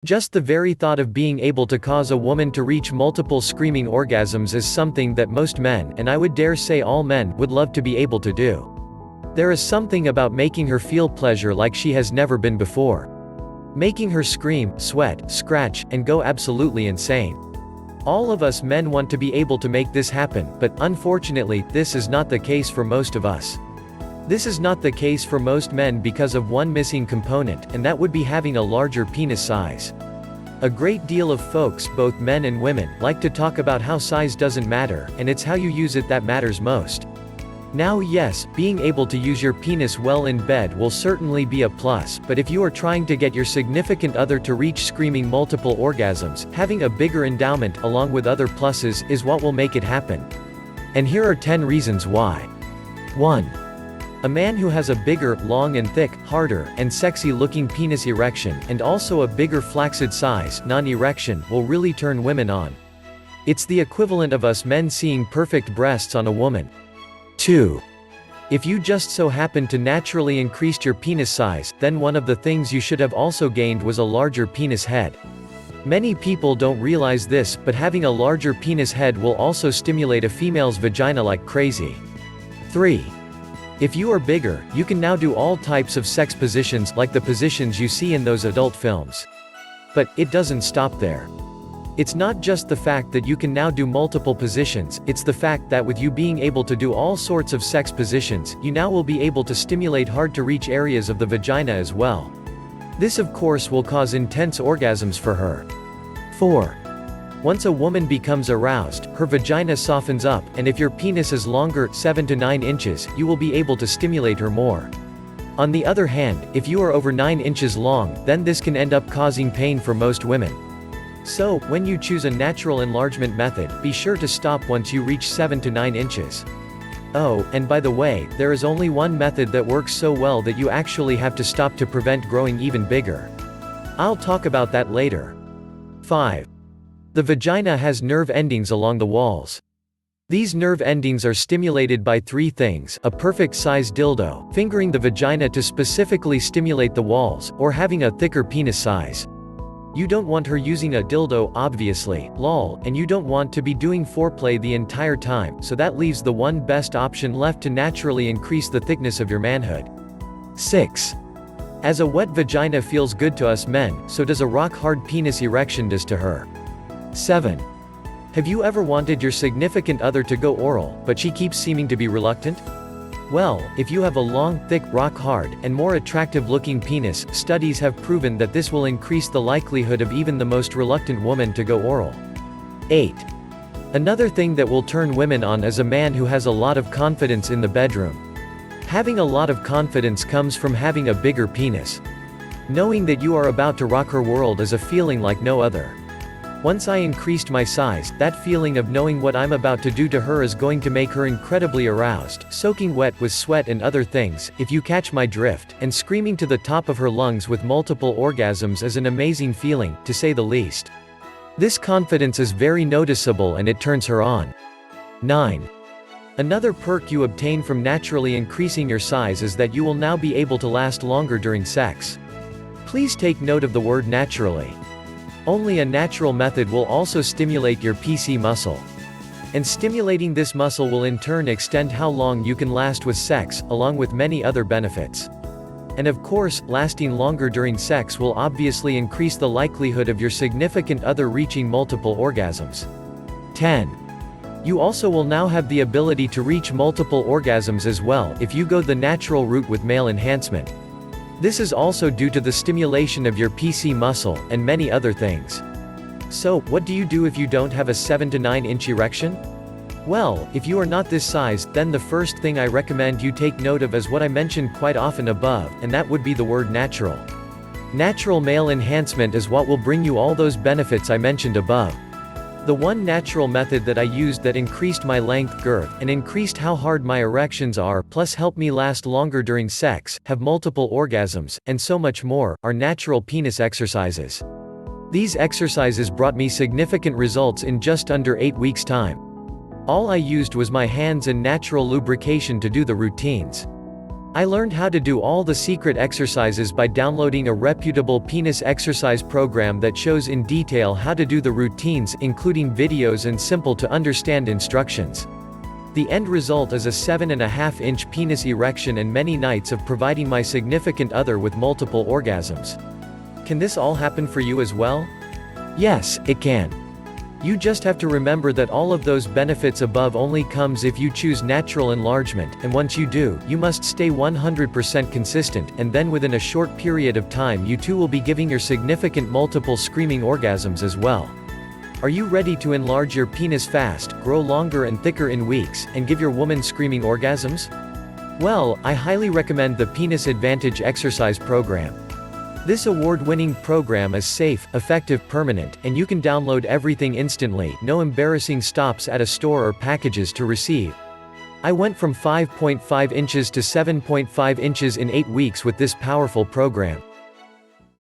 Just the very thought of being able to cause a woman to reach multiple screaming orgasms is something that most men, and I would dare say all men, would love to be able to do. There is something about making her feel pleasure like she has never been before. Making her scream, sweat, scratch, and go absolutely insane. All of us men want to be able to make this happen, but, unfortunately, this is not the case for most of us. This is not the case for most men because of one missing component, and that would be having a larger penis size. A great deal of folks, both men and women, like to talk about how size doesn't matter, and it's how you use it that matters most. Now yes, being able to use your penis well in bed will certainly be a plus, but if you are trying to get your significant other to reach screaming multiple orgasms, having a bigger endowment, along with other pluses, is what will make it happen. And here are 10 reasons why. 1. A man who has a bigger, long and thick, harder, and sexy-looking penis erection, and also a bigger flaccid size, non-erection, will really turn women on. It's the equivalent of us men seeing perfect breasts on a woman. 2. If you just so happen to naturally increase your penis size, then one of the things you should have also gained was a larger penis head. Many people don't realize this, but having a larger penis head will also stimulate a female's vagina like crazy. 3. If you are bigger, you can now do all types of sex positions, like the positions you see in those adult films. But it doesn't stop there. It's not just the fact that you can now do multiple positions, it's the fact that with you being able to do all sorts of sex positions, you now will be able to stimulate hard-to-reach areas of the vagina as well. This of course will cause intense orgasms for her. 4. Once a woman becomes aroused, her vagina softens up, and if your penis is longer, 7 to 9 inches, you will be able to stimulate her more. On the other hand, if you are over 9 inches long, then this can end up causing pain for most women. So, when you choose a natural enlargement method, be sure to stop once you reach 7 to 9 inches. Oh, and by the way, there is only one method that works so well that you actually have to stop to prevent growing even bigger. I'll talk about that later. 5. The vagina has nerve endings along the walls. These nerve endings are stimulated by 3 things: a perfect-sized dildo, fingering the vagina to specifically stimulate the walls, or having a thicker penis size. You don't want her using a dildo, obviously, lol, and you don't want to be doing foreplay the entire time, so that leaves the one best option left to naturally increase the thickness of your manhood. 6. As a wet vagina feels good to us men, so does a rock-hard penis erection does to her. 7. Have you ever wanted your significant other to go oral, but she keeps seeming to be reluctant? Well, if you have a long, thick, rock-hard, and more attractive-looking penis, studies have proven that this will increase the likelihood of even the most reluctant woman to go oral. 8. Another thing that will turn women on is a man who has a lot of confidence in the bedroom. Having a lot of confidence comes from having a bigger penis. Knowing that you are about to rock her world is a feeling like no other. Once I increased my size, that feeling of knowing what I'm about to do to her is going to make her incredibly aroused, soaking wet with sweat and other things, if you catch my drift, and screaming to the top of her lungs with multiple orgasms is an amazing feeling, to say the least. This confidence is very noticeable and it turns her on. 9. Another perk you obtain from naturally increasing your size is that you will now be able to last longer during sex. Please take note of the word naturally. Only a natural method will also stimulate your PC muscle. And stimulating this muscle will in turn extend how long you can last with sex, along with many other benefits. And of course, lasting longer during sex will obviously increase the likelihood of your significant other reaching multiple orgasms. 10. You also will now have the ability to reach multiple orgasms as well, if you go the natural route with male enhancement. This is also due to the stimulation of your PC muscle, and many other things. So, what do you do if you don't have a 7 to 9 inch erection? Well, if you are not this size, then the first thing I recommend you take note of is what I mentioned quite often above, and that would be the word natural. Natural male enhancement is what will bring you all those benefits I mentioned above. The one natural method that I used that increased my length, girth, and increased how hard my erections are, plus helped me last longer during sex, have multiple orgasms, and so much more, are natural penis exercises. These exercises brought me significant results in just under 8 weeks' time. All I used was my hands and natural lubrication to do the routines. I learned how to do all the secret exercises by downloading a reputable penis exercise program that shows in detail how to do the routines, including videos and simple to understand instructions. The end result is a 7.5-inch penis erection and many nights of providing my significant other with multiple orgasms. Can this all happen for you as well? Yes, it can. You just have to remember that all of those benefits above only comes if you choose natural enlargement, and once you do, you must stay 100% consistent, and then within a short period of time you too will be giving your significant multiple screaming orgasms as well. Are you ready to enlarge your penis fast, grow longer and thicker in weeks, and give your woman screaming orgasms? Well, I highly recommend the Penis Advantage Exercise Program. This award-winning program is safe, effective, permanent, and you can download everything instantly, no embarrassing stops at a store or packages to receive. I went from 5.5 inches to 7.5 inches in 8 weeks with this powerful program.